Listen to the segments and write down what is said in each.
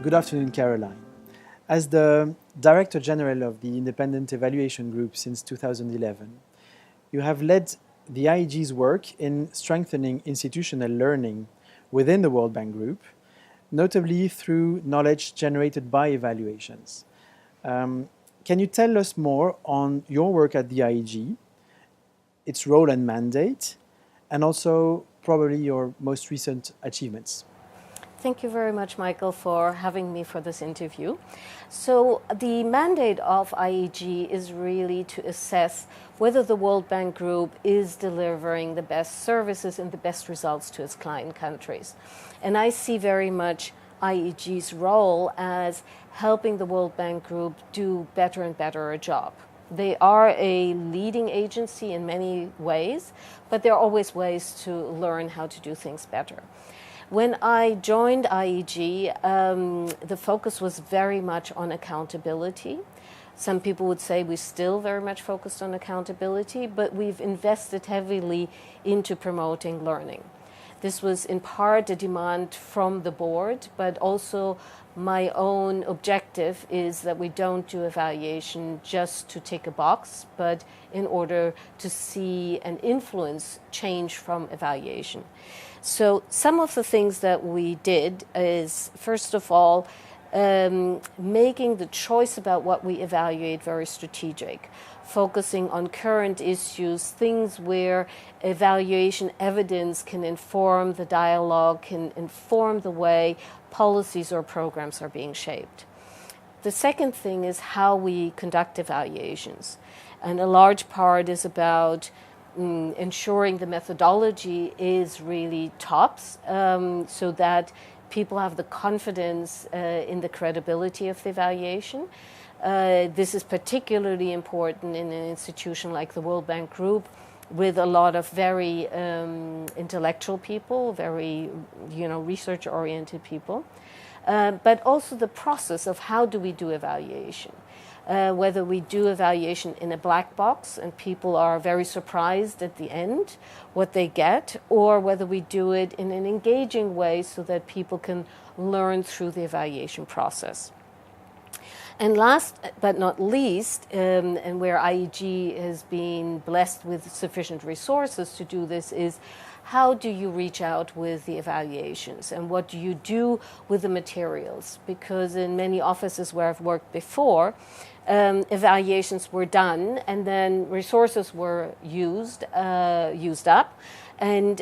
Good afternoon, Caroline. As the Director General of the Independent Evaluation Group since 2011, you have led the IEG's work in strengthening institutional learning within the World Bank Group, notably through knowledge generated by evaluations. Can you tell us more on your work at the IEG, its role and mandate, and also probably your most recent achievements? Thank you very much, Michael, for having me for this interview. So the mandate of IEG is really to assess whether the World Bank Group is delivering the best services and the best results to its client countries. And I see very much IEG's role as helping the World Bank Group do better and better a job. They are a leading agency in many ways, but there are always ways to learn how to do things better. When I joined IEG, the focus was very much on accountability. Some people would say we're still very much focused on accountability, but we've invested heavily into promoting learning. This was in part a demand from the board, but also my own objective is that we don't do evaluation just to tick a box, but in order to see and influence change from evaluation. So some of the things that we did is, first of all, making the choice about what we evaluate very strategic, focusing on current issues, things where evaluation evidence can inform the dialogue, can inform the way policies or programs are being shaped. The second thing is how we conduct evaluations. And a large part is about ensuring the methodology is really tops, so that people have the confidence in the credibility of the evaluation. This is particularly important in an institution like the World Bank Group, with a lot of very intellectual people, very research-oriented people, but also the process of how do we do evaluation. Whether we do evaluation in a black box and people are very surprised at the end what they get, or whether we do it in an engaging way so that people can learn through the evaluation process. And last but not least, and where IEG has been blessed with sufficient resources to do this, is how do you reach out with the evaluations and what do you do with the materials? Because in many offices where I've worked before, evaluations were done and then resources were used up, and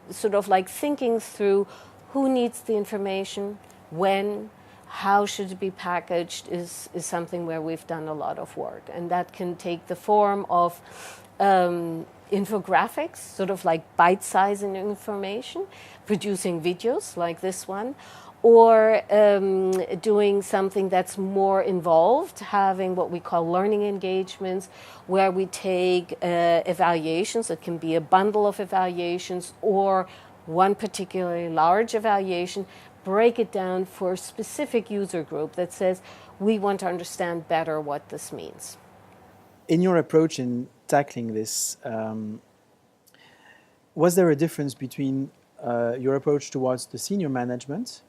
sort of like thinking through who needs the information, when, how should it be packaged is something where we've done a lot of work. And that can take the form of infographics, sort of like bite-sizing information, producing videos like this one, or doing something that's more involved, having what we call learning engagements, where we take evaluations. It can be a bundle of evaluations or one particularly large evaluation, break it down for a specific user group that says, we want to understand better what this means. In your approach in tackling this, was there a difference between your approach towards the senior management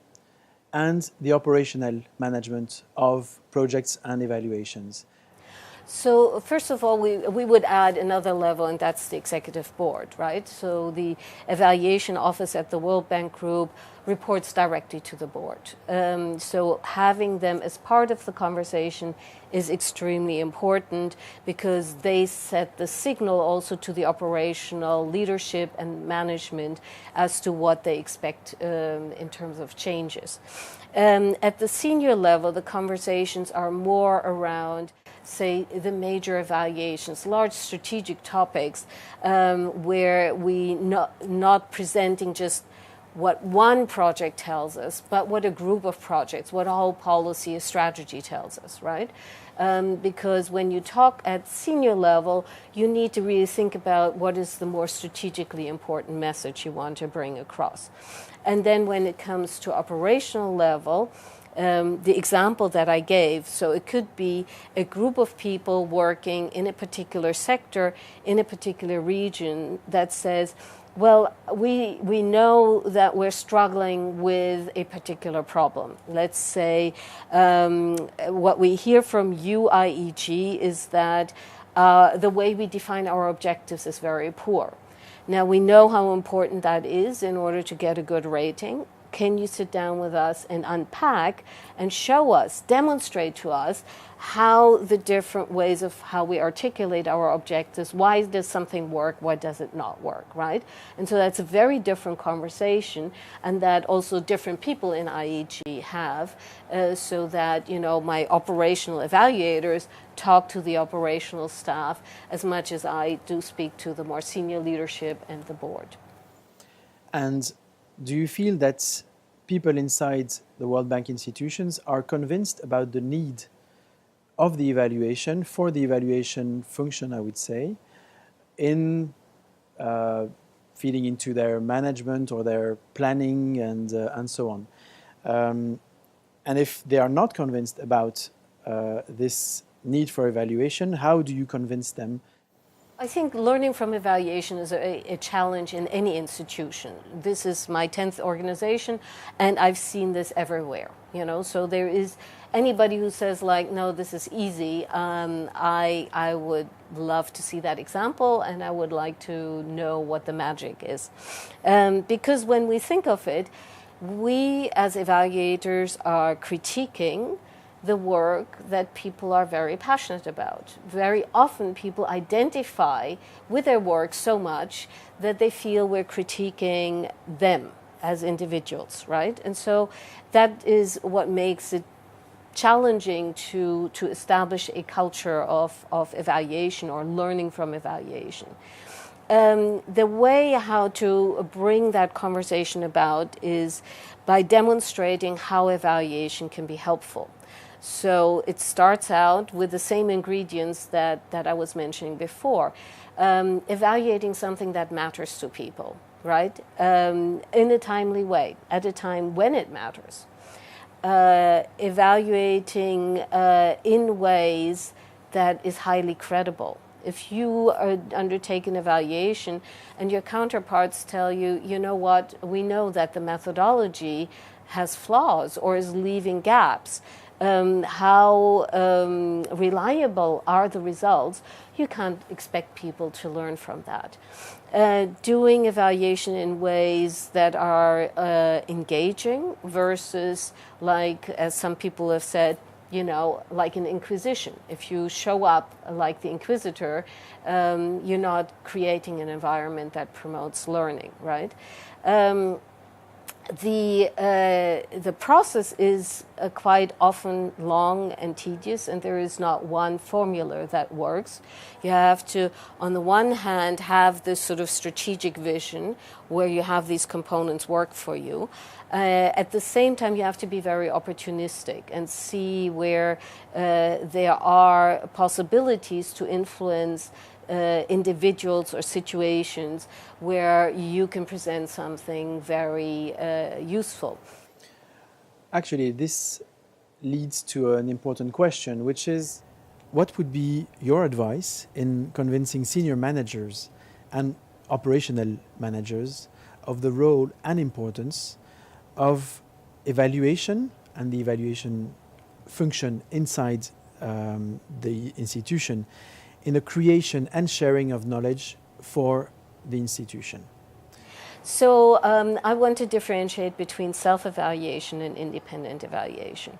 and the operational management of projects and evaluations? So first of all, we would add another level, and that's the executive board, right? So the evaluation office at the World Bank Group reports directly to the board. So having them as part of the conversation is extremely important, because they set the signal also to the operational leadership and management as to what they expect in terms of changes. At the senior level, the conversations are more around, say, the major evaluations, large strategic topics, where we not presenting just what one project tells us, but what a group of projects, what a whole policy, a strategy tells us, right? Because when you talk at senior level, you need to really think about what is the more strategically important message you want to bring across. And then when it comes to operational level, the example that I gave, so it could be a group of people working in a particular sector, in a particular region, that says, Well, we know that we're struggling with a particular problem. Let's say what we hear from EU IEG is that the way we define our objectives is very poor. Now, we know how important that is in order to get a good rating. Can you sit down with us and unpack and show us, demonstrate to us how the different ways of how we articulate our objectives, why does something work, why does it not work, right? And so that's a very different conversation, and that also different people in IEG have, so that, you know, my operational evaluators talk to the operational staff as much as I do speak to the more senior leadership and the board. And do you feel that people inside the World Bank institutions are convinced about the need of the evaluation, for the evaluation function, I would say, in feeding into their management or their planning and so on? And if they are not convinced about this need for evaluation, how do you convince them? I think learning from evaluation is a challenge in any institution. This is my 10th organization, and I've seen this everywhere. You know, so there is anybody who says like, no, this is easy. I would love to see that example, and I would like to know what the magic is, because when we think of it, we as evaluators are critiquing the work that people are very passionate about. Very often people identify with their work so much that they feel we're critiquing them as individuals, right? And so that is what makes it challenging to establish a culture of evaluation or learning from evaluation. The way how to bring that conversation about is by demonstrating how evaluation can be helpful. So it starts out with the same ingredients that I was mentioning before. Evaluating something that matters to people, right? In a timely way, at a time when it matters. Evaluating in ways that is highly credible. If you undertake an evaluation and your counterparts tell you, you know what, we know that the methodology has flaws or is leaving gaps, how reliable are the results, you can't expect people to learn from that. Doing evaluation in ways that are engaging versus, like, as some people have said, you know, like an inquisition. If you show up like the inquisitor, you're not creating an environment that promotes learning, right? The process is quite often long and tedious, and there is not one formula that works. You have to, on the one hand, have this sort of strategic vision where you have these components work for you. At the same time, you have to be very opportunistic and see where there are possibilities to influence individuals or situations where you can present something very useful. Actually, this leads to an important question, which is, what would be your advice in convincing senior managers and operational managers of the role and importance of evaluation and the evaluation function inside the institution in the creation and sharing of knowledge for the institution? So I want to differentiate between self-evaluation and independent evaluation.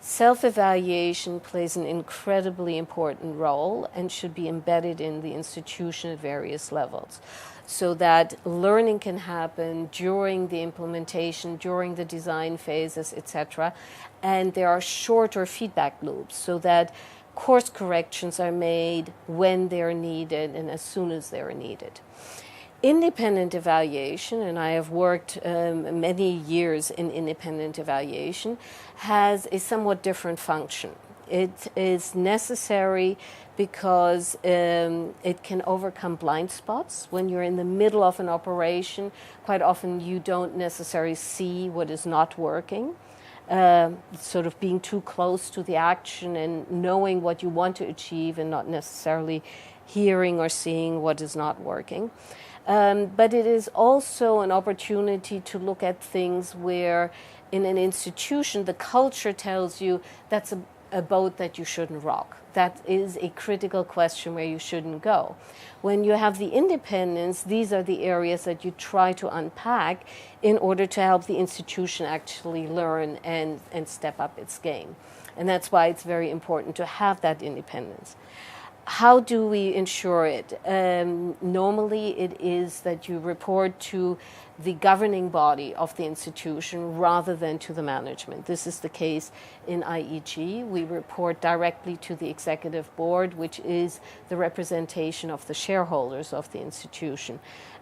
Self-evaluation plays an incredibly important role and should be embedded in the institution at various levels, so that learning can happen during the implementation, during the design phases, etc. And there are shorter feedback loops so that course corrections are made when they're needed and as soon as they're needed. Independent evaluation, and I have worked many years in independent evaluation, has a somewhat different function. It is necessary because it can overcome blind spots. When you're in the middle of an operation, quite often you don't necessarily see what is not working. Sort of being too close to the action and knowing what you want to achieve and not necessarily hearing or seeing what is not working. But it is also an opportunity to look at things where in an institution the culture tells you that's a boat that you shouldn't rock. That is a critical question where you shouldn't go. When you have the independence, these are the areas that you try to unpack in order to help the institution actually learn and step up its game. And that's why it's very important to have that independence. How do we ensure it? Normally it is that you report to the governing body of the institution rather than to the management. This is the case in IEG. We report directly to the executive board, which is the representation of the shareholders of the institution,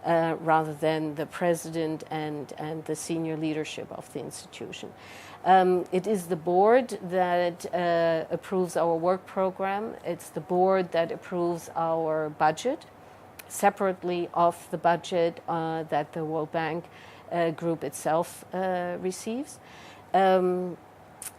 rather than the president and the senior leadership of the institution. It is the board that approves our work program. It's the board that approves our budget, separately of the budget that the World Bank Group itself receives.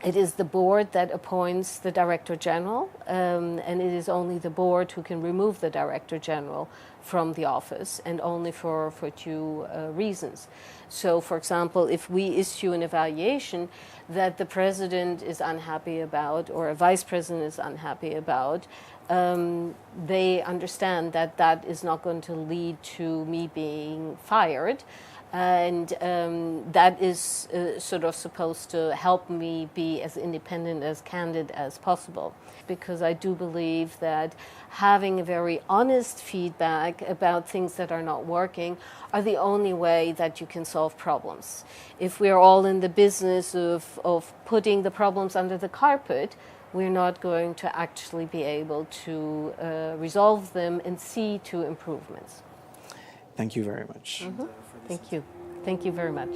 It is the board that appoints the Director General, and it is only the board who can remove the Director General from the office, and only for two reasons. So, for example, if we issue an evaluation that the President is unhappy about or a Vice President is unhappy about, they understand that that is not going to lead to me being fired. And that is sort of supposed to help me be as independent, as candid as possible. Because I do believe that having a very honest feedback about things that are not working are the only way that you can solve problems. If we're all in the business of putting the problems under the carpet, we're not going to actually be able to resolve them and see to improvements. Thank you very much. Thank you. Thank you very much.